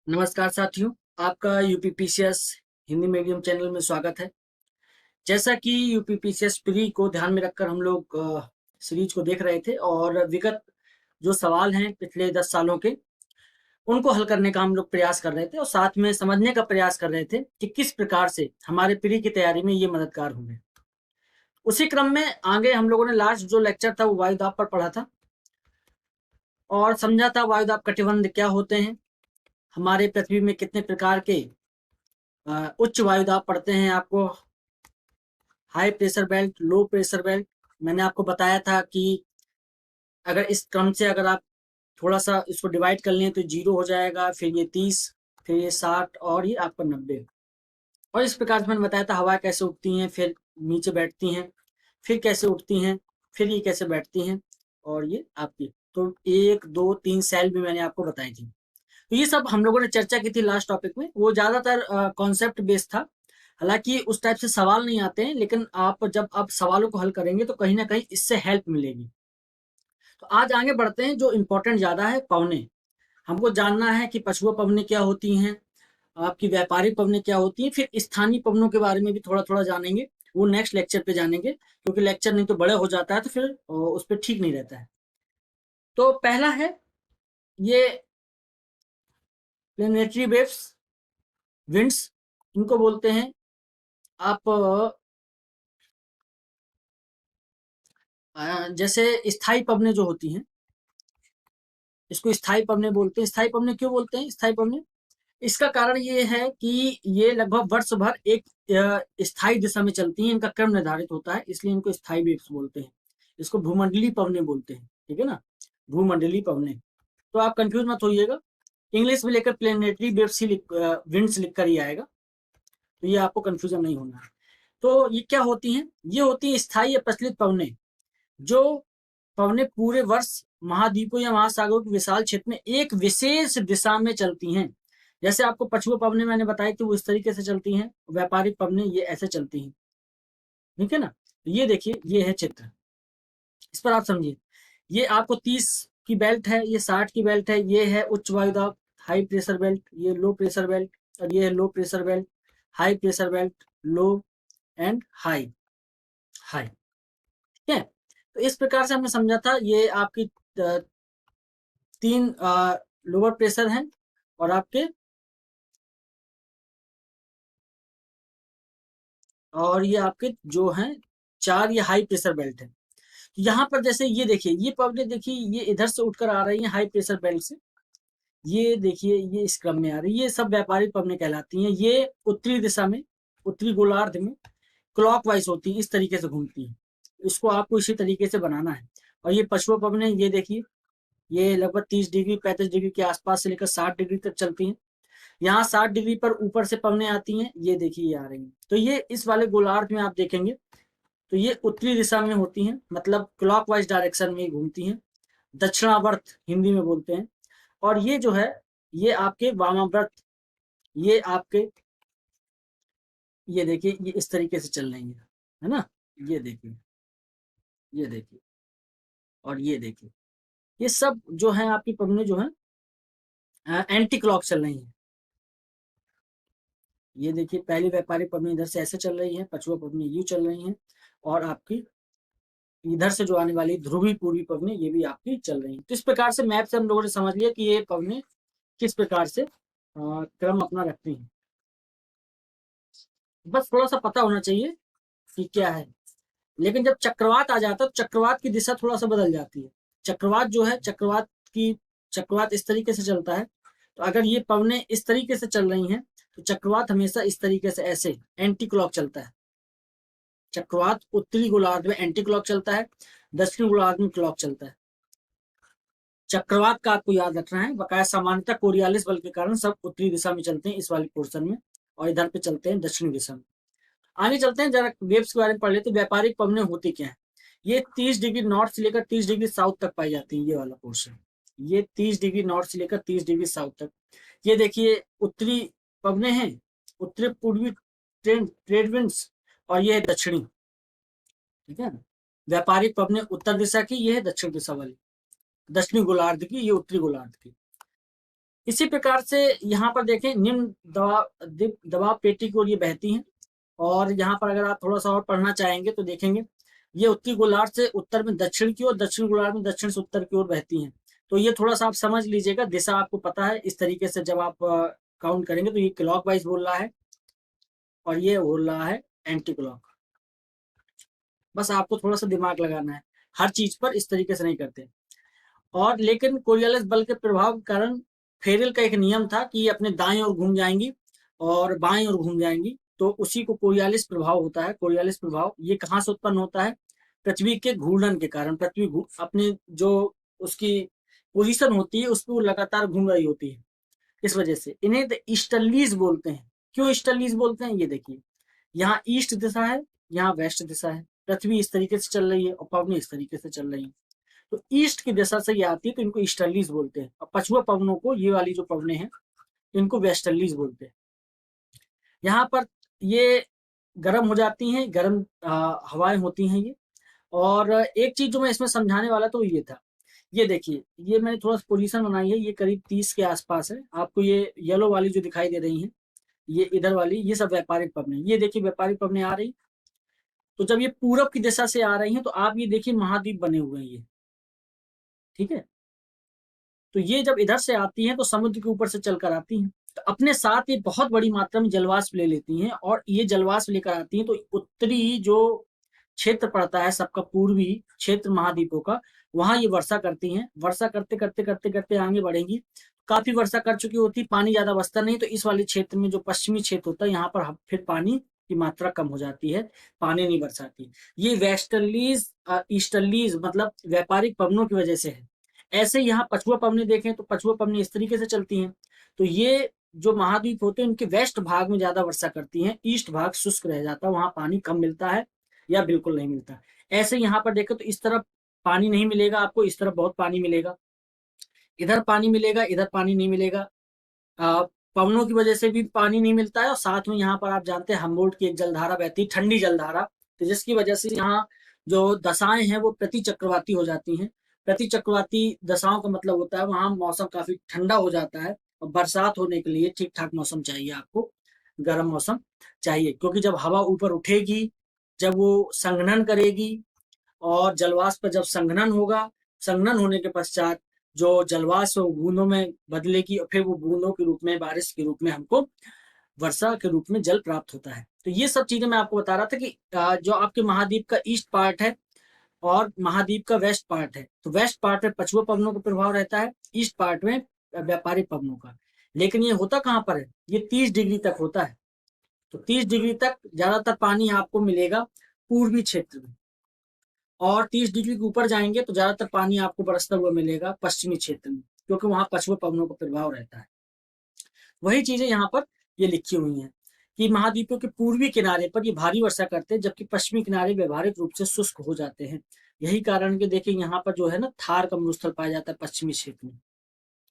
नमस्कार साथियों, आपका यूपीपीसीएस हिंदी मीडियम चैनल में स्वागत है। जैसा कि यूपीपीसीएस प्री को ध्यान में रखकर हम लोग सीरीज को देख रहे थे और विगत जो सवाल हैं पिछले 10 सालों के, उनको हल करने का हम लोग प्रयास कर रहे थे और साथ में समझने का प्रयास कर रहे थे कि किस प्रकार से हमारे प्री की तैयारी में ये मददगार होंगे। उसी क्रम में आगे हम लोगों ने लास्ट जो लेक्चर था वो वायुदाब पर पढ़ा था और समझा था वायुदाब कटिबंध क्या होते हैं, हमारे पृथ्वी में कितने प्रकार के उच्च वायुदाब पड़ते हैं। आपको high pressure belt, low pressure belt मैंने आपको बताया था कि अगर इस क्रम से अगर आप थोड़ा सा इसको डिवाइड कर लें तो 0 हो जाएगा, फिर ये 30, फिर ये 60 और ये आपका 90। और इस प्रकार से मैंने बताया था हवा कैसे उठती हैं, फिर नीचे बैठती हैं, फिर कैसे उठती हैं, फिर ये कैसे बैठती हैं और ये आपकी तो 1 2 3 सेल भी मैंने आपको बताई थी। तो ये सब हम लोगों ने चर्चा की थी लास्ट टॉपिक में। वो ज्यादातर कॉन्सेप्ट बेस्ड था, हालांकि उस टाइप से सवाल नहीं आते हैं, लेकिन आप जब आप सवालों को हल करेंगे तो कहीं ना कहीं इससे हेल्प मिलेगी। तो आज आगे बढ़ते हैं। जो इम्पोर्टेंट ज्यादा है, पवने हमको जानना है कि पछुआ पवने क्या होती हैं, आपकी व्यापारिक पवने क्या होती हैं, फिर स्थानीय पवनों के बारे में भी थोड़ा थोड़ा जानेंगे। वो नेक्स्ट लेक्चर पे जानेंगे, क्योंकि लेक्चर नहीं तो बड़े हो जाता है तो फिर उस पर ठीक नहीं रहता है। तो पहला है ये प्लेनेटरी वेव्स, विंड्स, इनको बोलते हैं आप जैसे स्थायी पवनें जो होती हैं, इसको स्थायी पवनें बोलते हैं। स्थायी पवनें क्यों बोलते हैं स्थायी पवनें? इसका कारण ये है कि ये लगभग वर्ष भर एक स्थायी दिशा में चलती हैं, इनका क्रम निर्धारित होता है, इसलिए इनको स्थायी वेव्स बोलते हैं। इसको भूमंडलीय पवनें बोलते हैं, ठीक है ना, भूमंडलीय पवनें। तो आप कंफ्यूज मत होइएगा, इंग्लिश में लेकर प्लेनेटरी वेव्स ही विंड्स लिख कर ही आएगा, तो ये आपको कंफ्यूजन नहीं होना है। तो ये क्या होती हैं? ये होती है स्थायी या प्रचलित पवनें, जो पवनें पूरे वर्ष महाद्वीपों या महासागरों के विशाल क्षेत्र में एक विशेष दिशा में चलती हैं। जैसे आपको पछुआ पवनें मैंने बताई थी, वो इस तरीके से चलती हैं, व्यापारिक पवनें ये ऐसे चलती हैं, ठीक है ना। तो ये देखिए, ये है चित्र, इस पर आप समझिए। ये आपको 30 की बेल्ट है, ये 60 की बेल्ट है, ये है उच्च वायुदाब हाई प्रेशर बेल्ट, ये लो प्रेशर बेल्ट, और ये है low pressure belt, high pressure belt, low and high, high, ठीक है। तो इस प्रकार से हमने समझा था। ये आपकी 3 लोअर प्रेशर हैं और आपके और ये आपके जो हैं 4 ये हाई प्रेशर बेल्ट है। यहाँ पर जैसे ये देखिए, ये पवने देखिए, ये इधर से उठकर आ रही है हाई प्रेशर बेल्ट से, ये देखिए ये इस क्रम में आ रही है, ये सब व्यापारिक पवने कहलाती हैं। ये उत्तरी दिशा में, उत्तरी गोलार्ध में क्लॉकवाइज होती है, इस तरीके से घूमती है। इसको आपको इसी तरीके से बनाना है। और ये पछुआ पवने, ये देखिए, ये लगभग 30 डिग्री 35 डिग्री के आसपास से लेकर 60 डिग्री तक चलती हैं। यहाँ 60 डिग्री पर ऊपर से पवने आती हैं, ये देखिए ये आ रही हैं। तो ये इस वाले गोलार्ध में आप देखेंगे तो ये उत्तरी दिशा में होती हैं, मतलब क्लॉकवाइज डायरेक्शन में घूमती हैं, दक्षिणावर्त हिंदी में बोलते हैं। और ये जो है, ये आपके वामाव्रत, ये आपके, ये देखिए ये इस तरीके से चल रही है ना, ये देखिए, ये देखिए और ये देखिए, ये सब जो है आपकी पवनें जो है एंटी क्लॉक चल रही है। ये देखिए, पहली व्यापारिक पवनी इधर से ऐसे चल रही है, पछुआ पवनी यूं चल रही है, और आपकी इधर से जो आने वाली ध्रुवी पूर्वी पवनी ये भी आपकी चल रही है। तो इस प्रकार से मैप से हम लोगों ने समझ लिया कि ये पवनी किस प्रकार से क्रम अपना रखती है। बस थोड़ा सा पता होना चाहिए कि क्या है। लेकिन जब चक्रवात आ जाता है तो चक्रवात की दिशा थोड़ा सा बदल जाती है। चक्रवात जो है, चक्रवात इस तरीके से चलता है। तो अगर ये पवने इस तरीके से चल रही हैं तो चक्रवात हमेशा इस तरीके से ऐसे एंटी क्लॉक चलता है। चक्रवात उत्तरी गोलार्ध में एंटी क्लॉक चलता है, दक्षिणी गोलार्ध में क्लॉक चलता है। चक्रवात का आपको याद रखना है। बकाया सामान्यतः कोरियालिस बल के कारण सब उत्तरी दिशा में चलते हैं इस वाले पोर्शन में, और इधर पे चलते हैं दक्षिणी दिशा में। आगे चलते हैं, जरा वेव्स के बारे में पढ़ लेते हैं। व्यापारिक पवनें होती क्या है? ये 30 डिग्री नॉर्थ से लेकर 30 डिग्री साउथ तक पाई जाती है, ये वाला पोर्शन। ये 30 डिग्री नॉर्थ से लेकर 30 डिग्री साउथ तक। ये देखिए उत्तरी पवनें हैं, उत्तरी पूर्वी ट्रेड विंड्स, और ये है दक्षिणी, ठीक है। व्यापारिक पवनें उत्तर दिशा की, ये है दक्षिण दिशा वाली, दक्षिणी गोलार्ध की, ये उत्तरी गोलार्ध की। इसी प्रकार से यहाँ पर देखें निम्न दबाव पेटी की ओर ये बहती हैं। और यहाँ पर अगर आप थोड़ा सा और पढ़ना चाहेंगे तो देखेंगे ये उत्तरी गोलार्ध से उत्तर में दक्षिण की ओर, दक्षिण गोलार्ध में दक्षिण से उत्तर की ओर बहती हैं। तो ये थोड़ा सा आप समझ लीजिएगा, दिशा आपको पता है। इस तरीके से जब आप काउंट करेंगे तो ये क्लॉकवाइज बोल रहा है और ये बोल रहा है एंटी क्लॉक। बस आपको थोड़ा सा दिमाग लगाना है, हर चीज पर इस तरीके से नहीं करते। और लेकिन कोरियोलिस बल के प्रभाव के कारण फेरेल का एक नियम था कि ये अपने दाएं ओर घूम जाएंगी और बाएं ओर घूम जाएंगी, तो उसी को कोरियोलिस प्रभाव होता है। कोरियोलिस प्रभाव ये कहाँ से उत्पन्न होता है? पृथ्वी के घूर्णन के कारण। पृथ्वी अपने जो उसकी पोजीशन होती है उस पर वो लगातार घूम रही होती है, इस वजह से इन्हें ईस्टर्लीज बोलते हैं। क्यों ईस्टर्लीज बोलते हैं? ये देखिए, यहाँ ईस्ट दिशा है, यहाँ वेस्ट दिशा है। पृथ्वी इस तरीके से चल रही है और पवनें इस तरीके से चल रही है, तो ईस्ट की दिशा से ये आती है, तो इनको ईस्टर्लीज बोलते हैं। और पछुआ पवनों को, ये वाली जो पवनें हैं, इनको वेस्टर्लीज बोलते हैं। यहाँ पर ये गर्म हो जाती हैं, गर्म हवाएं होती हैं ये। और एक चीज जो मैं इसमें समझाने वाला तो ये था, ये देखिए, ये मैंने थोड़ा सा पोजीशन बनाई है, ये करीब 30 के आसपास है। आपको ये येलो वाली जो दिखाई दे रही है, ये इधर वाली, ये सब व्यापारिक पवनें। ये देखिए व्यापारिक पवनें आ रही, तो जब ये पूरब की दिशा से आ रही हैं तो आप ये देखिए महाद्वीप बने हुए हैं ये, ठीक है। तो ये जब इधर से आती हैं तो समुद्र के ऊपर से चलकर आती हैं, तो अपने साथ ये बहुत बड़ी मात्रा में जलवाष्प ले लेती हैं। और ये जलवाष्प लेकर आती हैं तो उत्तरी जो क्षेत्र पड़ता है सबका, पूर्वी क्षेत्र महाद्वीपों का, वहां ये वर्षा करती हैं। वर्षा करते करते करते करते आगे बढ़ेंगी, काफी वर्षा कर चुकी होती, पानी ज्यादा बचता नहीं, तो इस वाले क्षेत्र में जो पश्चिमी क्षेत्र होता है यहाँ पर फिर पानी की मात्रा कम हो जाती है, पानी नहीं बरसाती। ये वेस्टर्लीज ईस्टर्लीज मतलब व्यापारिक पवनों की वजह से है। ऐसे यहाँ पछुआ पवनें देखें तो पछुआ पवनें इस तरीके से चलती हैं। तो ये जो महाद्वीप होते हैं उनके वेस्ट भाग में ज्यादा वर्षा करती हैं, ईस्ट भाग शुष्क रह जाता है, वहां पानी कम मिलता है या बिल्कुल नहीं मिलता। ऐसे यहाँ पर देखें तो इस तरफ पानी नहीं मिलेगा आपको, इस तरफ बहुत पानी मिलेगा। इधर पानी मिलेगा, इधर पानी नहीं मिलेगा। पवनों की वजह से भी पानी नहीं मिलता है। और साथ में यहाँ पर आप जानते हैं हम्बोल्ट की एक जलधारा बहती है, ठंडी जलधारा, तो जिसकी वजह से यहाँ जो दशाएं हैं वो प्रति चक्रवाती हो जाती हैं। प्रति चक्रवाती दशाओं का मतलब होता है वहां मौसम काफी ठंडा हो जाता है, और बरसात होने के लिए ठीक ठाक मौसम चाहिए आपको, गर्म मौसम चाहिए। क्योंकि जब हवा ऊपर उठेगी, जब वो संघनन करेगी, और जलवाष्प पर जब संघनन होगा, संघनन होने के पश्चात जो जलवाष्प बूंदों में बदलेगी, और फिर वो बूंदों के रूप में, बारिश के रूप में हमको वर्षा के रूप में जल प्राप्त होता है। तो ये सब चीजें मैं आपको बता रहा था कि जो आपके महाद्वीप का ईस्ट पार्ट है और महाद्वीप का वेस्ट पार्ट है, तो वेस्ट पार्ट में पछुआ पवनों का प्रभाव रहता है, ईस्ट पार्ट में व्यापारिक पवनों का। लेकिन ये होता कहाँ पर है? ये 30 डिग्री तक होता है। तो 30 डिग्री तक ज्यादातर पानी आपको मिलेगा पूर्वी क्षेत्र में, और 30 डिग्री के ऊपर जाएंगे तो ज्यादातर पानी आपको बरसता हुआ मिलेगा पश्चिमी क्षेत्र में, क्योंकि वहां पछुआ पवनों का प्रभाव रहता है। वही चीजें यहाँ पर ये लिखी हुई हैं कि महाद्वीपों के पूर्वी किनारे पर ये भारी वर्षा करते हैं, जबकि पश्चिमी किनारे व्यवहारिक रूप से शुष्क हो जाते हैं। यही कारण कि देखिए यहाँ पर जो है ना थार का मरुस्थल पाया जाता है पश्चिमी क्षेत्र में,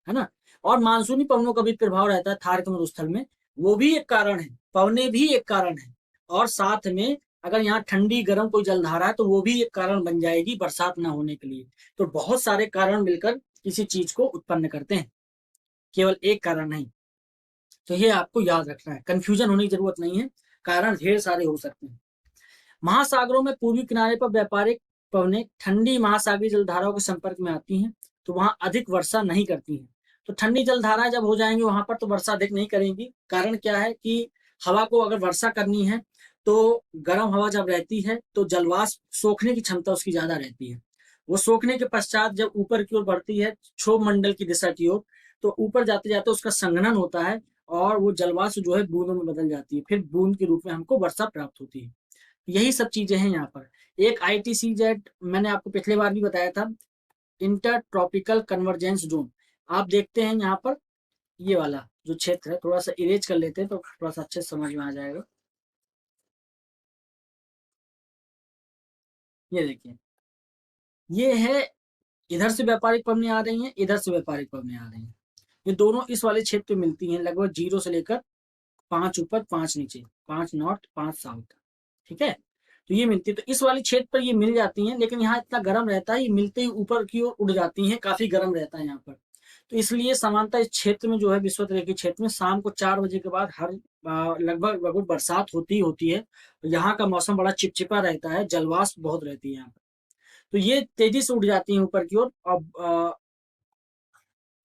है ना। और मानसूनी पवनों का भी प्रभाव रहता है थार के मरुस्थल में, वो भी एक कारण है, पवने भी एक कारण है। और साथ में अगर यहाँ ठंडी गर्म कोई जलधारा है तो वो भी एक कारण बन जाएगी बरसात ना होने के लिए। तो बहुत सारे कारण मिलकर किसी चीज को उत्पन्न करते हैं, केवल एक कारण नहीं। तो ये आपको याद रखना है, कंफ्यूजन होने की जरूरत नहीं है, कारण ढेर सारे हो सकते हैं। महासागरों में पूर्वी किनारे पर व्यापारिक पवनें ठंडी महासागरीय जलधाराओं के संपर्क में आती हैं, तो वहां अधिक वर्षा नहीं करती हैं। तो ठंडी जलधाराएं जब हो जाएंगी वहां पर, तो वर्षा अधिक नहीं करेंगी। कारण क्या है कि हवा को अगर वर्षा करनी है तो गर्म हवा जब रहती है तो जलवाष्प सोखने की क्षमता उसकी ज्यादा रहती है। वो सोखने के पश्चात जब ऊपर की ओर बढ़ती है, क्षोभ मंडल की दिशा की ओर, तो ऊपर जाते जाते उसका संघनन होता है, और वो जलवाष्प जो है बूंदों में बदल जाती है, फिर बूंद के रूप में हमको वर्षा प्राप्त होती है। यही सब चीजें हैं यहाँ पर। एक ITCZ मैंने आपको पिछले बार भी बताया था, इंटर ट्रॉपिकल कन्वर्जेंस जोन। आप देखते हैं यहाँ पर ये वाला जो क्षेत्र है, थोड़ा सा इरेज कर लेते हैं तो थोड़ा सा अच्छे समझ में आ जाएगा। ये देखिए, ये है, इधर से व्यापारिक पवनें आ रही हैं, इधर से व्यापारिक पवनें आ रही हैं। ये दोनों इस वाले क्षेत्र में मिलती हैं, लगभग 0 से लेकर 5 ऊपर 5 नीचे, 5 नॉर्थ 5 साउथ, ठीक है। तो ये मिलती है, तो इस वाले क्षेत्र पर ये मिल जाती हैं, लेकिन यहाँ इतना गर्म रहता है, ये मिलते ही ऊपर की ओर उड़ जाती हैं, काफी गर्म रहता है यहाँ पर। तो इसलिए सामान्यतः इस क्षेत्र में जो है विषुवत क्षेत्र में शाम को 4 बजे के बाद हर लगभग लगभग बरसात होती ही होती है। यहाँ का मौसम बड़ा चिपचिपा रहता है, जलवाष्प बहुत रहती है यहाँ पर। तो ये तेजी से उड़ जाती है ऊपर की ओर। अब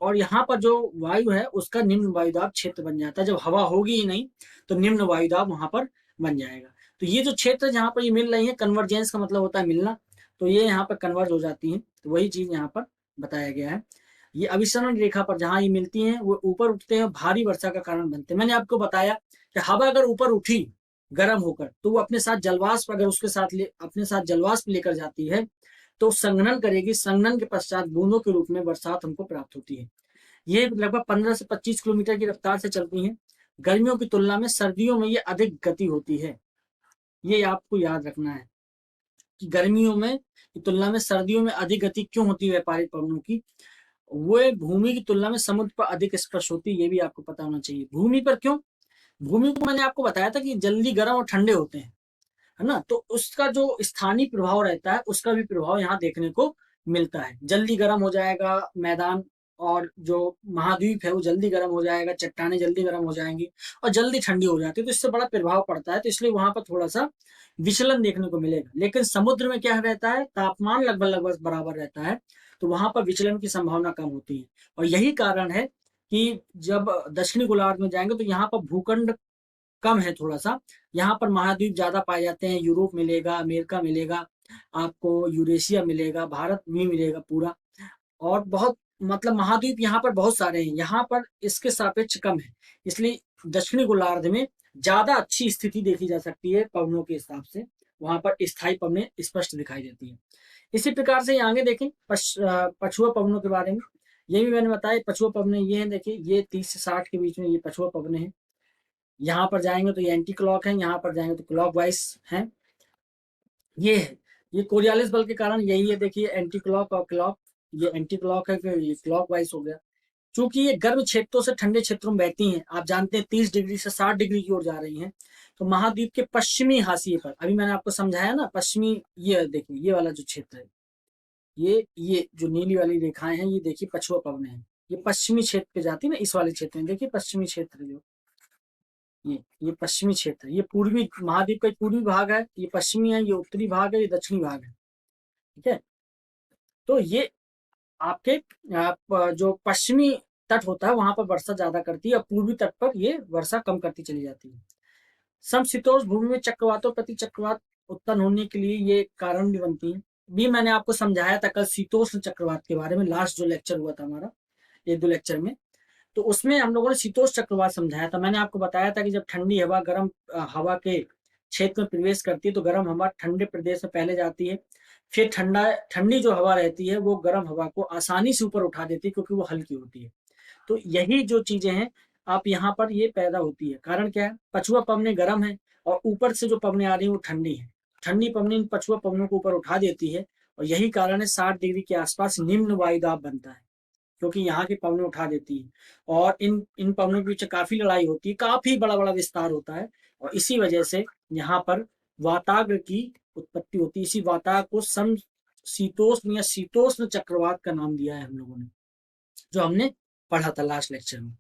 और यहाँ पर जो वायु है उसका निम्न वायुदाब क्षेत्र बन जाता है। जब हवा होगी ही नहीं तो निम्न वायुदाब वहां पर बन जाएगा। तो ये जो क्षेत्र जहाँ पर ये मिल रही है, कन्वर्जेंस का मतलब होता है मिलना, तो ये यहाँ पर कन्वर्ज हो जाती है। तो वही चीज यहाँ पर बताया गया है। ये अभिसरण रेखा पर जहाँ ये मिलती हैं वो ऊपर उठते हैं, भारी वर्षा का कारण बनते हैं। मैंने आपको बताया कि हवा अगर ऊपर उठी गर्म होकर तो वो अपने साथ जलवाष्प अगर उसके साथ अपने साथ जलवाष्प लेकर जाती है तो संघनन करेगी। संघनन के पश्चात बूंदों के रूप में बरसात हमको प्राप्त होती है। ये लगभग 15 से 25 किलोमीटर की रफ्तार से चलती हैं। गर्मियों की तुलना में सर्दियों में ये अधिक गति होती है। ये आपको याद रखना है कि गर्मियों में की तुलना में सर्दियों में अधिक गति क्यों होती है व्यापारिक पवनों की। वो भूमि की तुलना में समुद्र पर अधिक स्पर्श होती है, ये भी आपको पता होना चाहिए। भूमि पर क्यों? भूमि को मैंने आपको बताया था कि जल्दी गर्म और ठंडे होते हैं, है ना। तो उसका जो स्थानीय प्रभाव रहता है उसका भी प्रभाव यहाँ देखने को मिलता है। जल्दी गर्म हो जाएगा मैदान, और जो महाद्वीप है वो जल्दी गर्म हो जाएगा, चट्टाने जल्दी गर्म हो जाएंगी और जल्दी ठंडी हो जाती है। तो इससे बड़ा प्रभाव पड़ता है, तो इसलिए वहां पर थोड़ा सा विचलन देखने को मिलेगा। लेकिन समुद्र में क्या रहता है, तापमान लगभग लगभग बराबर रहता है, तो वहां पर विचलन की संभावना कम होती है। और यही कारण है कि जब दक्षिणी गोलार्ध में जाएंगे तो यहाँ पर भूखंड कम है थोड़ा सा। यहाँ पर महाद्वीप ज्यादा पाए जाते हैं। यूरोप मिलेगा, अमेरिका मिलेगा, आपको यूरेशिया मिलेगा, भारत भी मिलेगा पूरा। और बहुत मतलब महाद्वीप यहाँ पर बहुत सारे हैं, यहाँ पर इसके सापेक्ष कम है। इसलिए दक्षिणी गोलार्ध में ज्यादा अच्छी स्थिति देखी जा सकती है पवनों के हिसाब से। वहां पर स्थायी पवनें स्पष्ट दिखाई देती है। इसी प्रकार से आगे देखें पछुआ पवनों के बारे में। ये भी मैंने बताया, पछुआ पवनें ये हैं, देखिए ये 30 से 60 के बीच में ये पछुआ पवनें हैं। यहाँ पर जाएंगे तो ये एंटी क्लॉक है, यहाँ पर जाएंगे तो क्लॉक वाइज है। ये है, ये कोरियालिस बल के कारण यही है। देखिए एंटी क्लॉक और क्लॉक, ये एंटी क्लॉक है कि ये क्लॉक वाइज हो गया। चूंकि ये गर्म क्षेत्रों से ठंडे क्षेत्रों में बहती हैं, आप जानते हैं 30 डिग्री से 60 डिग्री की ओर जा रही हैं, तो महाद्वीप के पश्चिमी हाशिए पर, अभी मैंने आपको समझाया ना पश्चिमी, ये देखिए ये वाला जो क्षेत्र है, ये जो नीली वाली रेखाएं हैं, ये देखिए पछुआ पवनें हैं। ये पश्चिमी क्षेत्र पे जाती है ना, इस वाले क्षेत्र में देखिए पश्चिमी क्षेत्र जो ये पश्चिमी क्षेत्र, ये पूर्वी महाद्वीप का पूर्वी भाग है, ये पश्चिमी है, ये उत्तरी भाग है, ये दक्षिणी भाग है। ठीक है, तो ये आपके जो पश्चिमी तट होता है वहां पर वर्षा ज्यादा करती है और पूर्वी तट पर ये वर्षा कम करती चली जाती है। समशीतोष्ण भूमि में चक्रवातों प्रति चक्रवात उत्पन्न होने के लिए ये कारण भी बनती है। भी मैंने आपको समझाया था कल शीतोष्ण चक्रवात के बारे में, लास्ट जो लेक्चर हुआ था हमारा, 1-2 लेक्चर में, तो उसमें हम लोगों ने शीतोष्ण चक्रवात समझाया था। मैंने आपको बताया था कि जब ठंडी हवा गर्म हवा के क्षेत्र में प्रवेश करती है तो गर्म हवा ठंडे प्रदेश में पहले जाती है, फिर ठंडी जो हवा रहती है वो गर्म हवा को आसानी से ऊपर उठा देती है क्योंकि वो हल्की होती है। तो यही जो चीजें हैं आप यहाँ पर ये पैदा होती है। कारण क्या है, पछुआ पवनें गर्म है और ऊपर से जो पवनें आ रही है वो ठंडी है। ठंडी पवनें इन पछुआ पवनों को ऊपर उठा देती है और यही कारण है 60 डिग्री के आसपास निम्न वायुदाब बनता है, क्योंकि यहाँ की पवनें उठा देती है। और इन पवनों के पीछे काफी लड़ाई होती है, काफी बड़ा बड़ा विस्तार होता है और इसी वजह से यहाँ पर वाताग्र की उत्पत्ति होती है। इसी वाताग्र को सम शीतोष्ण या शीतोष्ण चक्रवात का नाम दिया है हम लोगों ने, जो हमने पढ़ा था लास्ट लेक्चर में।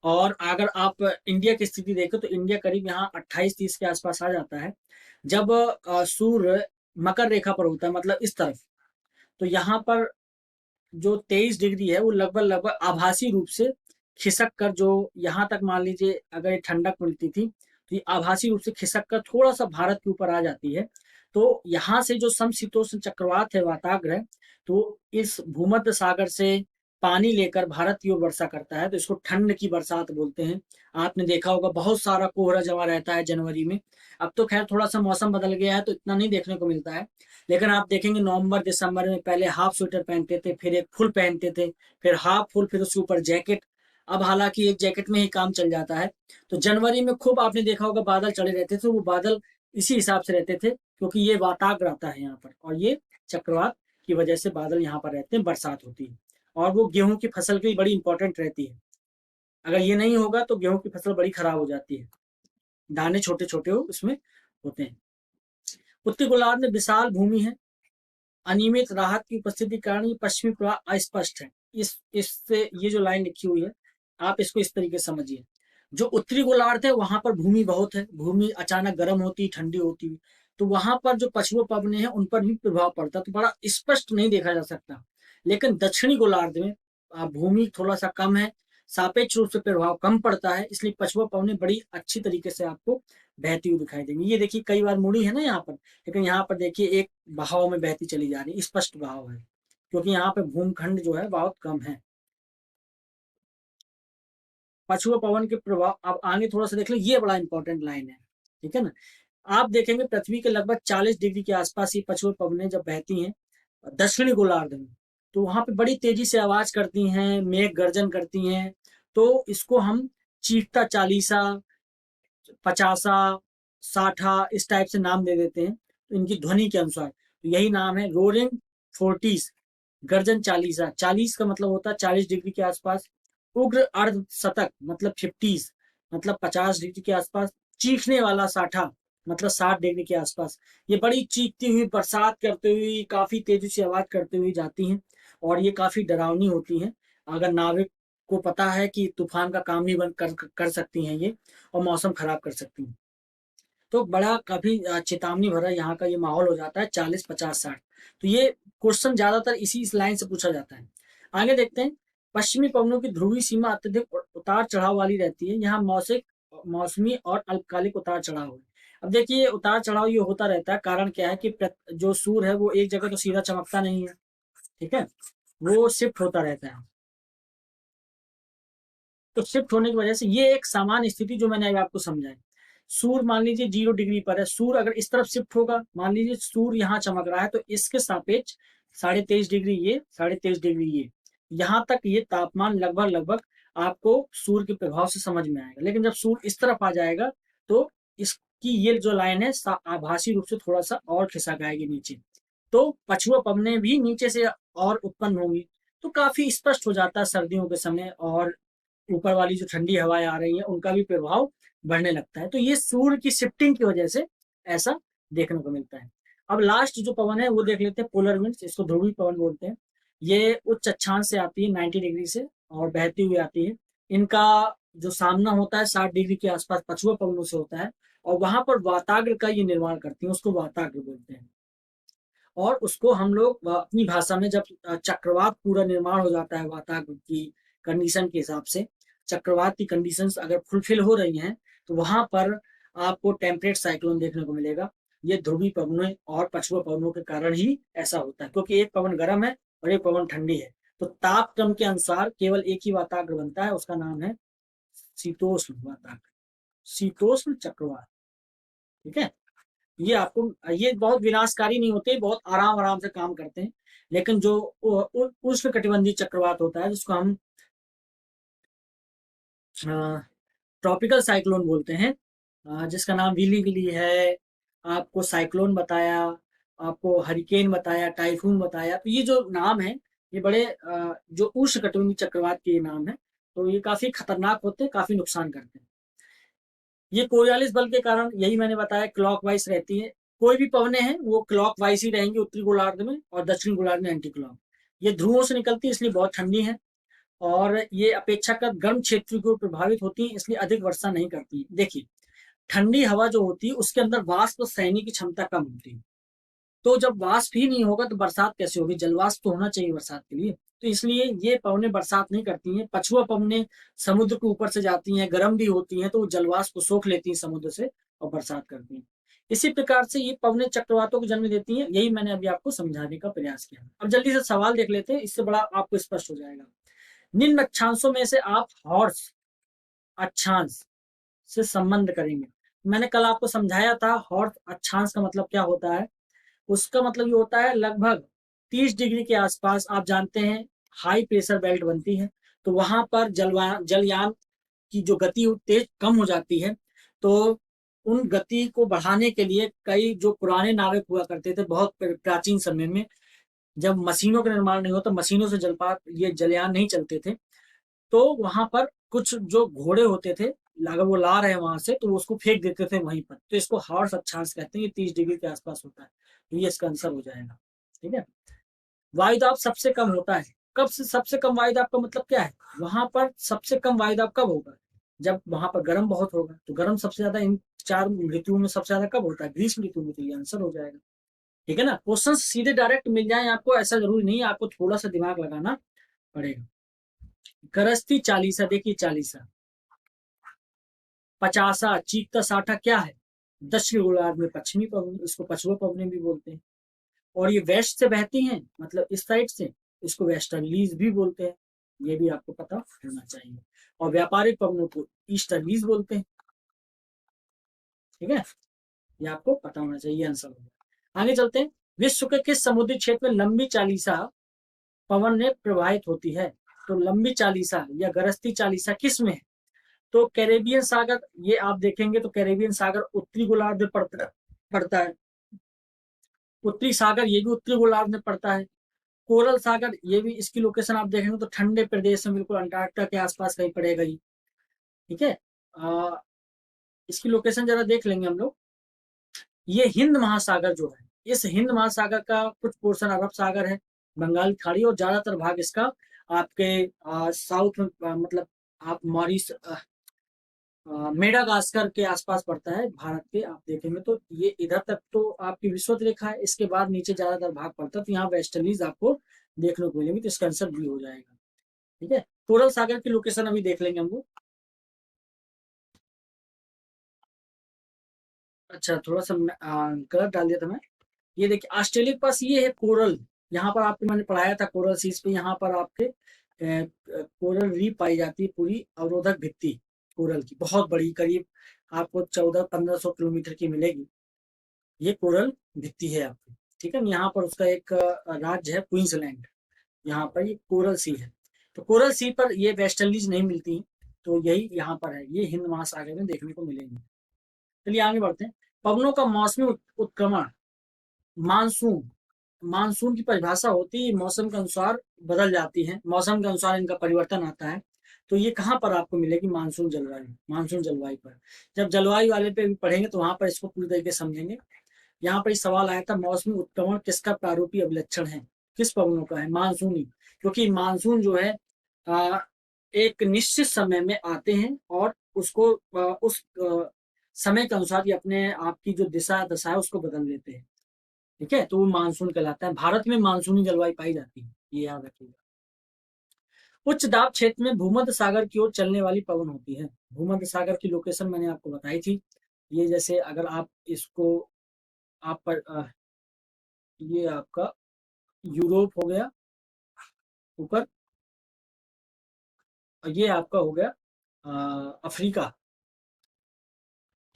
और अगर आप इंडिया की स्थिति देखें तो इंडिया करीब यहाँ 28-30 के आसपास आ जाता है जब सूर्य मकर रेखा पर होता है, मतलब इस तरफ। तो यहाँ पर जो 23 डिग्री है वो लगभग लगभग आभासी रूप से खिसक कर, जो यहाँ तक मान लीजिए अगर ठंडक मिलती थी तो ये आभासी रूप से खिसक कर थोड़ा सा भारत के ऊपर आ जाती है। तो यहाँ से जो समशीतोष्ण चक्रवात है, वाताग्र है, तो इस भूमध्य सागर से पानी लेकर भारत की ओर वर्षा करता है, तो इसको ठंड की बरसात बोलते हैं। आपने देखा होगा बहुत सारा कोहरा जमा रहता है जनवरी में। अब तो खैर थोड़ा सा मौसम बदल गया है तो इतना नहीं देखने को मिलता है, लेकिन आप देखेंगे नवंबर दिसंबर में पहले हाफ स्वेटर पहनते थे, फिर एक फुल पहनते थे, फिर हाफ फुल, फिर उसके ऊपर जैकेट। अब हालांकि एक जैकेट में ही काम चल जाता है। तो जनवरी में खूब आपने देखा होगा बादल चढ़े रहते थे, वो बादल इसी हिसाब से रहते थे क्योंकि ये वाताग्र आता है यहाँ पर और ये चक्रवात की वजह से बादल यहाँ पर रहते हैं, बरसात होती है। और वो गेहूं की फसल के लिए बड़ी इंपॉर्टेंट रहती है। अगर ये नहीं होगा तो गेहूं की फसल बड़ी खराब हो जाती है, दाने छोटे छोटे उसमें होते हैं। उत्तरी गोलार्ध में विशाल भूमि है, अनियमित राहत की उपस्थिति के कारण ये पश्चिमी प्रवाह अस्पष्ट है। इससे ये जो लाइन लिखी हुई है, आप इसको इस तरीके से समझिए। जो उत्तरी गोलार्ध है वहां पर भूमि बहुत है, भूमि अचानक गर्म होती ठंडी होती, तो वहां पर जो पछुआ पवने हैं उन पर भी प्रभाव पड़ता, तो बड़ा स्पष्ट नहीं देखा जा सकता। लेकिन दक्षिणी गोलार्ध में भूमि थोड़ा सा कम है, सापेक्ष रूप से प्रभाव कम पड़ता है, इसलिए पछुआ पवने बड़ी अच्छी तरीके से आपको बहती हुई दिखाई देंगी। ये देखिए कई बार मुड़ी है ना यहाँ पर, लेकिन यहाँ पर देखिए एक बहाव में बहती चली जा रही है, स्पष्ट बहाव है, क्योंकि यहाँ पे भूमखंड जो है बहुत कम है। पछुआ पवन के प्रभाव अब आगे थोड़ा सा देख लो, ये बड़ा इंपॉर्टेंट लाइन है, ठीक है ना। आप देखेंगे पृथ्वी के लगभग 40 डिग्री के आसपास ये पछुआ पवनें जब बहती हैं दक्षिणी गोलार्ध में, तो वहां पे बड़ी तेजी से आवाज करती हैं, मेघ गर्जन करती हैं, तो इसको हम चीखता चालीसा, पचासा, साठा इस टाइप से नाम दे देते हैं, तो इनकी ध्वनि के अनुसार, तो यही नाम है रोरिंग फोर्टीज, गर्जन चालीसा। 40 का मतलब होता है 40 डिग्री के आसपास, उग्र अर्ध शतक मतलब 50, मतलब 50 डिग्री के आसपास, चीखने वाला साठा मतलब 60 डिग्री के आसपास। ये बड़ी चीखती हुई, बरसात करते हुए, काफी तेजी से आवाज करते हुए जाती हैं, और ये काफी डरावनी होती हैं। अगर नाविक को पता है कि तूफान का काम भी बन कर सकती हैं ये, और मौसम खराब कर सकती हैं, तो बड़ा काफी चेतावनी भरा यहाँ का ये माहौल हो जाता है 40, 50, 60। तो ये क्वेश्चन ज्यादातर इस लाइन से पूछा जाता है। आगे देखते हैं। पश्चिमी पवनों की ध्रुवीय सीमा अत्यधिक उतार चढ़ाव वाली रहती है, यहाँ मौसमी और अल्पकालिक उतार चढ़ाव है। अब देखिए उतार चढ़ाव ये होता रहता है, कारण क्या है कि जो सूर्य है वो एक जगह तो सीधा चमकता नहीं है, ठीक है, वो शिफ्ट होता रहता है। तो शिफ्ट होने की वजह से ये एक सामान्य स्थिति जो मैंने अभी आपको समझाई। सूर्य मान लीजिए 0 डिग्री पर है, सूर्य अगर इस तरफ शिफ्ट होगा, मान लीजिए सूर्य यहाँ चमक रहा है, तो इसके सापेक्ष 23.5 डिग्री ये, 23.5 डिग्री ये, यहाँ तक ये तापमान लगभग लगभग आपको सूर्य के प्रभाव से समझ में आएगा। लेकिन जब सूर्य इस तरफ आ जाएगा तो इसकी ये जो लाइन है आभासी रूप से थोड़ा सा और खिसक आएगी नीचे, तो पछुआ पवनें भी नीचे से और उत्पन्न होंगी, तो काफी स्पष्ट हो जाता है सर्दियों के समय, और ऊपर वाली जो ठंडी हवाएं आ रही हैं उनका भी प्रभाव बढ़ने लगता है। तो ये सूर्य की शिफ्टिंग की वजह से ऐसा देखने को मिलता है। अब लास्ट जो पवन है वो देख लेते हैं, पोलर विंड्स, इसको ध्रुवीय पवन बोलते हैं। ये उच्च अक्षांश से आती है 90 डिग्री से, और बहती हुई आती है। इनका जो सामना होता है 60 डिग्री के आसपास पछुआ पवनों से होता है, और वहां पर वाताग्र का ये निर्माण करती है, उसको वाताग्र बोलते हैं। और उसको हम लोग अपनी भाषा में जब चक्रवात पूरा निर्माण हो जाता है वातावरण की कंडीशन के हिसाब से, चक्रवात की कंडीशंस अगर फुलफिल हो रही हैं, तो वहां पर आपको टेम्परेट साइक्लोन देखने को मिलेगा। ये ध्रुवीय पवनों और पछुआ पवनों के कारण ही ऐसा होता है, क्योंकि एक पवन गर्म है और एक पवन ठंडी है, तो तापक्रम के अनुसार केवल एक ही वातावरण बनता है, उसका नाम है शीतोष्ण वातावरण, शीतोष्ण चक्रवात, ठीक है। ये आपको, ये बहुत विनाशकारी नहीं होते, बहुत आराम आराम से काम करते हैं। लेकिन जो उष्ण कटिबंधीय चक्रवात होता है जिसको हम ट्रॉपिकल साइक्लोन बोलते हैं, जिसका नाम विली विली है, आपको साइक्लोन बताया, आपको हरिकेन बताया, टाइफून बताया, तो ये जो नाम है ये बड़े जो उष्ण कटिबंधीय चक्रवात के नाम है, तो ये काफी खतरनाक होते हैं, काफी नुकसान करते हैं। ये कोरियालिस बल के कारण, यही मैंने बताया, क्लॉकवाइज रहती है। कोई भी पवने हैं वो क्लॉकवाइज ही रहेंगी उत्तरी गोलार्ध में, और दक्षिणी गोलार्ध में एंटी क्लॉक। ये ध्रुवों से निकलती है इसलिए बहुत ठंडी है, और ये अपेक्षाकृत गर्म क्षेत्र को प्रभावित होती है, इसलिए अधिक वर्षा नहीं करती है। देखिए ठंडी हवा जो होती है उसके अंदर वाष्प सहने की क्षमता कम होती है, तो जब वाष्प ही नहीं होगा तो बरसात कैसे होगी, जलवाष्प तो होना चाहिए बरसात के लिए, तो इसलिए ये पवने बरसात नहीं करती हैं। पछुआ पवने समुद्र के ऊपर से जाती हैं, गर्म भी होती हैं, तो वो जलवाष्प को सोख लेती हैं समुद्र से और बरसात करती हैं। इसी प्रकार से ये पवने चक्रवातों को जन्म देती हैं, यही मैंने अभी आपको समझाने का प्रयास किया। अब जल्दी से सवाल देख लेते हैं, इससे बड़ा आपको स्पष्ट हो जाएगा। निम्न अक्षांशों में से आप हॉर्स अक्षांश से संबंध करेंगे। मैंने कल आपको समझाया था हॉर्स अक्षांश का मतलब क्या होता है। उसका मतलब ये होता है लगभग 30 डिग्री के आसपास, आप जानते हैं हाई प्रेशर बेल्ट बनती है, तो वहां पर जलयान की जो गति तेज कम हो जाती है, तो उन गति को बढ़ाने के लिए कई जो पुराने नाविक हुआ करते थे बहुत प्राचीन समय में, जब मशीनों का निर्माण नहीं होता, मशीनों से ये जलयान नहीं चलते थे, तो वहां पर कुछ जो घोड़े होते थे, अगर वो ला रहे हैं वहां से तो वो उसको फेंक देते थे वहीं पर, तो इसको हॉर्स अक्षांश कहते हैं। ये 30 डिग्री के आसपास होता है, तो ये इसका आंसर हो जाएगा, ठीक है। वायुदाब सबसे कम होता है कब से सबसे कम वायुदाब का मतलब क्या है? वहां पर सबसे कम वायुदाब कब होगा? जब वहां पर गर्म बहुत होगा। तो गर्म सबसे ज्यादा इन 4 ऋतुओं में सबसे ज्यादा कब होता है? ग्रीष्म ऋतु में। तो ये आंसर हो जाएगा। ठीक है ना। क्वेश्चन सीधे डायरेक्ट मिल जाए आपको ऐसा जरूरी नहीं है, आपको थोड़ा सा दिमाग लगाना पड़ेगा। गरजती चालीसा, देखिए चालीसा। पचासा, चीखता साठा क्या है? दक्षिण गोलार्ध में पश्चिमी पवन, इसको पछुआ पवने भी बोलते हैं। और ये वेस्ट से बहती हैं, मतलब इस साइड से, इसको वेस्टर्लीज भी बोलते हैं। ये भी आपको पता होना चाहिए। और व्यापारिक पवनों को ईस्टर्लीज बोलते हैं। ठीक है, ये आपको पता होना चाहिए। आंसर होगा। आगे चलते हैं। विश्व के किस समुद्री क्षेत्र में लंबी चालीसा पवन ने प्रवाहित होती है? तो लंबी चालीसा या गरजती चालीसा किस में है? तो कैरेबियन सागर, ये आप देखेंगे तो कैरेबियन सागर उत्तरी गोलार्ध में पड़ता है। उत्तरी सागर ये भी उत्तरी गोलार्ध में पड़ता है। कोरल सागर, ये भी इसकी लोकेशन आप देखेंगे तो ठंडे प्रदेश में, बिल्कुल अंटार्कटिका के आसपास कहीं पड़ेगा ही। ठीक है। इसकी लोकेशन जरा देख लेंगे हम लोग। ये हिंद महासागर जो है, इस हिंद महासागर का कुछ पोर्शन अरब सागर है, बंगाल की खाड़ी, और ज्यादातर भाग इसका आपके साउथ में, मतलब आप मॉरिस, मेडागास्कर के आसपास पड़ता है भारत के। आप देखेंगे तो ये इधर तक तो आपकी विषुवत रेखा है, इसके बाद नीचे ज्यादातर भाग पड़ता है। तो यहाँ वेस्टर्लीज आपको देखने को मिलेंगे, तो इसका आंसर भी हो जाएगा। ठीक है। कोरल सागर की लोकेशन अभी देख लेंगे हम लोग। अच्छा, थोड़ा सा गलत डाल दिया था मैं। ये देखिए ऑस्ट्रेलिया के पास ये है कोरल। यहाँ पर आपको मैंने पढ़ाया था कोरल सीज पे। यहाँ पर आपके कोरल रीफ पाई जाती है, पूरी अवरोधक भित्ति कोरल की, बहुत बड़ी, करीब आपको 1400-1500 किलोमीटर की मिलेगी। ये कोरल भित्ति है आपकी। ठीक है। यहाँ पर उसका एक राज्य है क्वींसलैंड, यहाँ पर ये कोरल सी है। तो कोरल सी पर ये वेस्टर्लीज नहीं मिलती, तो यही यहाँ पर है, ये हिंद महासागर में देखने को मिलेंगी। चलिए आगे बढ़ते हैं। पवनों का मौसमी उत्क्रमण, मानसून। मानसून की परिभाषा होती है मौसम के अनुसार बदल जाती है, मौसम के अनुसार इनका परिवर्तन आता है। तो ये कहाँ पर आपको मिलेगी? मानसून जलवायु, मानसून जलवायु पर। जब जलवायु वाले पे भी पढ़ेंगे तो वहां पर इसको पूरी तरीके समझेंगे। यहाँ पर सवाल आया था मौसमी उत्क्रमण किसका प्रारूपीय अभिलक्षण है? किस पवनों का है? मानसूनी। क्योंकि मानसून जो है एक निश्चित समय में आते हैं और उसको उस समय के अनुसार ये अपने आपकी जो दिशा दशा है उसको बदल देते हैं। ठीक है। तो वो मानसून कहलाता है। भारत में मानसूनी जलवायु पाई जाती है, ये याद रखिएगा। उच्च दाब क्षेत्र में भूमध्य सागर की ओर चलने वाली पवन होती है। भूमध्य सागर की लोकेशन मैंने आपको बताई थी। ये जैसे अगर आप इसको, आप पर ये आपका यूरोप हो गया ऊपर, और ये आपका हो गया अफ्रीका।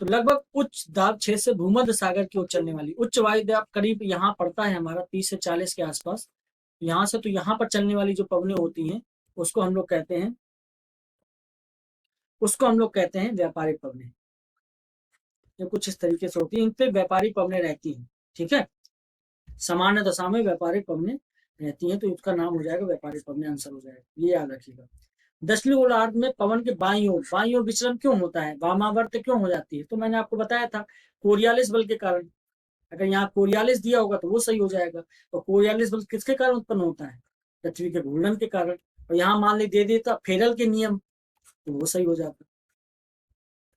तो लगभग उच्च दाब क्षेत्र से भूमध्य सागर की ओर चलने वाली उच्च वायु दाब करीब यहाँ पड़ता है हमारा 30 से 40 के आसपास। यहाँ से तो यहाँ पर चलने वाली जो पवनें होती हैं उसको हम लोग कहते हैं, व्यापारिक पवनें। ये कुछ इस तरीके से होती है, इन पे व्यापारिक पवनें रहती हैं। ठीक है। सामान्य दशा में व्यापारिक पवनें रहती हैं, तो इसका नाम हो जाएगा व्यापारिक पवनें, आंसर हो जाएगा। ये याद रखिएगा। दक्षिणी गोलार्ध में पवन के बाईं ओर विचलन क्यों होता है? वामावर्त क्यों हो जाती है? तो मैंने आपको बताया था, कोरियालिस बल के कारण। अगर यहाँ कोरियालिस दिया होगा तो वो सही हो जाएगा। और कोरियालिस बल किसके कारण उत्पन्न होता है? पृथ्वी के घूर्णन के कारण। और यहाँ मान ली दे देता फेरल के नियम, तो वो सही हो जाता।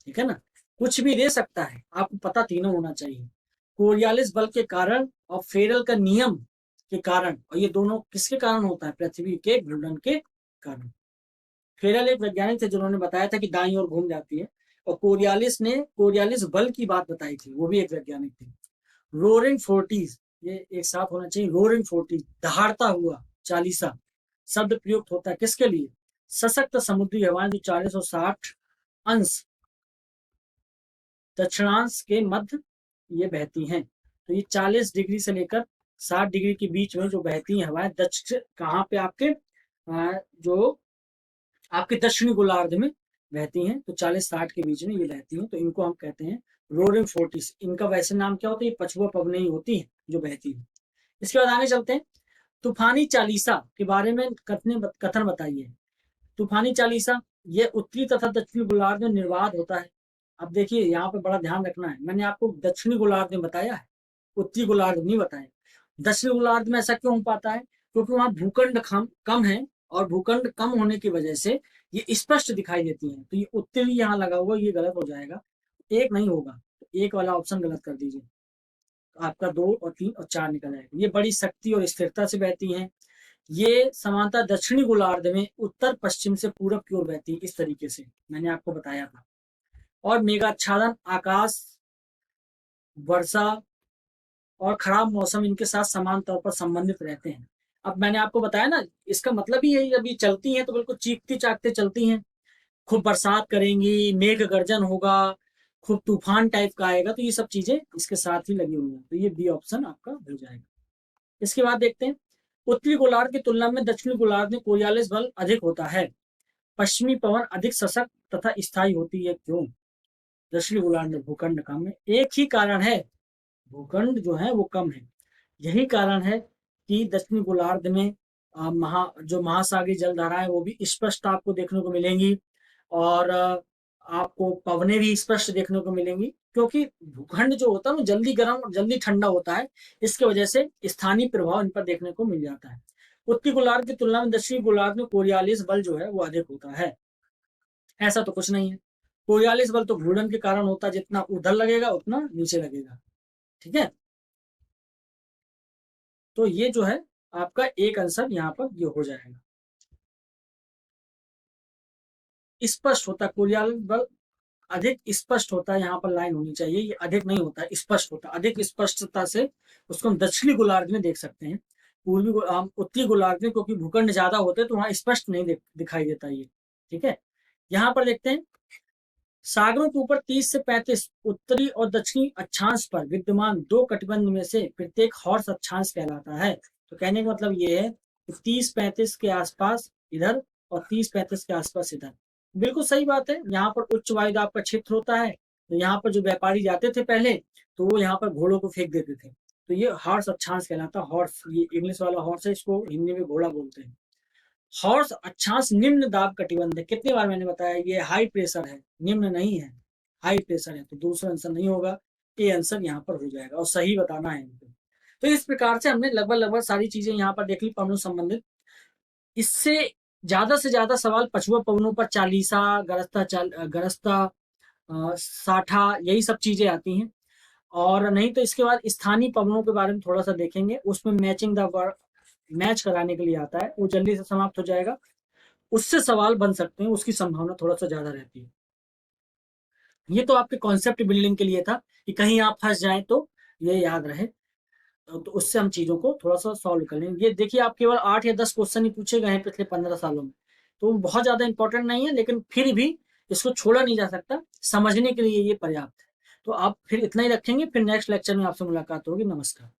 ठीक है ना। कुछ भी दे सकता है, आपको पता तीनों होना चाहिए। कोरियालिस बल के कारण और फेरल का नियम के कारण, और ये दोनों किसके कारण होता है? पृथ्वी के घूर्णन के कारण। फेरल एक वैज्ञानिक थे जिन्होंने बताया था कि दाईं ओर घूम जाती है, और कोरियालिस बल की बात बताई थी, वो भी एक वैज्ञानिक थे। रोरिंग फोर्टीज, ये एक साथ होना चाहिए। रोरिंग फोर्टीज, दहाड़ता हुआ चालीसा शब्द प्रयुक्त होता है किसके लिए? सशक्त समुद्री हवाएं जो 460 अंश दक्षिणांश के मध्य ये बहती हैं। तो ये 40 डिग्री से लेकर 60 डिग्री के बीच में जो बहती हैं हवाएं, दक्षिण कहाँ पे आपके जो आपके दक्षिणी गोलार्ध में बहती हैं, तो 40-60 के बीच में ये बहती हैं, तो इनको हम कहते हैं रोरिंग फोर्टिस। इनका वैसे नाम क्या होता है? ये पछुआ पवनें ही होती हैं जो बहती हैं। इसके बाद आगे चलते हैं। तूफानी चालीसा के बारे में कथन बताइए। तूफानी चालीसा ये उत्तरी तथा दक्षिणी गोलार्ध में निर्बाध होता है। अब देखिए यहाँ पे बड़ा ध्यान रखना है, मैंने आपको दक्षिणी गोलार्ध में बताया है, उत्तरी गोलार्ध नहीं बताया। दक्षिणी गोलार्ध में ऐसा क्यों हो पाता है? क्योंकि वहां भूखंड कम है, और भूखंड कम होने की वजह से ये स्पष्ट दिखाई देती हैं। तो ये उत्तरी यहाँ लगा हुआ, ये गलत हो जाएगा, एक नहीं होगा, एक वाला ऑप्शन गलत कर दीजिए। आपका 2 और 3 और 4 निकल आएगा। ये बड़ी शक्ति और स्थिरता से बहती हैं। ये समानता दक्षिणी गोलार्ध में उत्तर पश्चिम से पूरब की ओर बहती है, इस तरीके से मैंने आपको बताया था। और मेघाच्छादन, आकाश, वर्षा और खराब मौसम इनके साथ समान तौर पर संबंधित रहते हैं। अब मैंने आपको बताया ना, इसका मतलब ही यही, जब ये चलती हैं तो बिल्कुल चीखती चाकते चलती हैं, खूब बरसात करेंगी, मेघ गर्जन होगा, खूब तूफान टाइप का आएगा, तो ये सब चीजें इसके साथ ही लगी हुई हैं। तो ये बी ऑप्शन आपका हो जाएगा। इसके बाद देखते हैं, उत्तरी गोलार्ध की तुलना में दक्षिणी गोलार्ध में कोरियालिस बल अधिक होता है, पश्चिमी पवन अधिक सशक्त तथा स्थायी होती है, क्यों? दक्षिणी गोलार्ध में भूखंड कम है, एक ही कारण है, भूखंड जो है वो कम है। यही कारण है कि दक्षिणी गोलार्ध में जो महासागरीय जलधारा है वो भी स्पष्ट आपको देखने को मिलेंगी, और आपको पवनें भी स्पष्ट देखने को मिलेंगी, क्योंकि भूखंड जो होता है वो जल्दी गर्म और जल्दी ठंडा होता है, इसके वजह से स्थानीय प्रभाव इन पर देखने को मिल जाता है। उत्तरी गोलार्ध की तुलना में दक्षिणी गोलार्ध में कोरियालिस बल जो है वो अधिक होता है। ऐसा तो कुछ नहीं है, कोरियालिस बल तो घूर्णन के कारण होता है, जितना उधर लगेगा उतना नीचे लगेगा, ठीक है। तो ये जो है आपका एक आंसर यहाँ पर ये हो जाएगा। स्पष्ट होता है, कोरियालिस बल अधिक स्पष्ट होता है, यहाँ पर लाइन होनी चाहिए, ये अधिक नहीं होता है, स्पष्ट होता है। अधिक स्पष्टता से उसको हम दक्षिणी गोलार्ध में देख सकते हैं, उत्तरी गोलार्ध में क्योंकि भूखंड ज्यादा होते हैं तो वहां स्पष्ट नहीं दिखाई देता ये, ठीक है। यहाँ पर देखते हैं, सागरों के ऊपर 30 से 35 उत्तरी और दक्षिणी अक्षांश पर विद्यमान दो कटिबंध में से प्रत्येक हॉर्स अक्षांश कहलाता है। तो कहने का मतलब ये है कि 30-35 के आसपास इधर और 30-35 के आसपास इधर, बिल्कुल सही बात है। यहाँ पर उच्च वायुदाब का क्षेत्र होता है, तो यहाँ पर जो व्यापारी जाते थे पहले, तो वो यहाँ पर घोड़ों को फेंक देते थे, तो ये हॉर्स अक्षांश कहलाता है। हॉर्स, ये इंग्लिश वाला हॉर्स है, इसको हिंदी में घोड़ा बोलते हैं। हॉर्स अक्षांश निम्न दाब कटिबंध है, कितनी बार मैंने बताया, ये हाई प्रेशर है, निम्न नहीं है, हाई प्रेशर है, तो दूसरा आंसर नहीं होगा, ये आंसर यहाँ पर हो जाएगा, और सही बताना है इनको। तो इस प्रकार से हमने लगभग लगभग सारी चीजें यहाँ पर देख ली पवनों संबंधित। इससे से ज्यादा सवाल पछुआ पवनों पर, चालीसा, गरस्ता, साठा, यही सब चीजें आती हैं। और नहीं तो इसके बाद स्थानीय पवनों के बारे में थोड़ा सा देखेंगे, उसमें मैचिंग द वर्ड, मैच कराने के लिए आता है, वो जल्दी से समाप्त हो जाएगा, उससे सवाल बन सकते हैं, उसकी संभावना थोड़ा सा ज्यादा रहती है। ये तो आपके कॉन्सेप्ट बिल्डिंग के लिए था कि कहीं आप फंस जाएं तो ये याद रहे, तो उससे हम चीजों को थोड़ा सा सॉल्व कर लेंगे। ये देखिए, आप केवल 8 या 10 क्वेश्चन ही पूछे गए हैं पिछले 15 सालों में, तो बहुत ज्यादा इंपॉर्टेंट नहीं है, लेकिन फिर भी इसको छोड़ा नहीं जा सकता, समझने के लिए ये पर्याप्त है। तो आप फिर इतना ही रखेंगे, फिर नेक्स्ट लेक्चर में आपसे मुलाकात होगी। नमस्कार।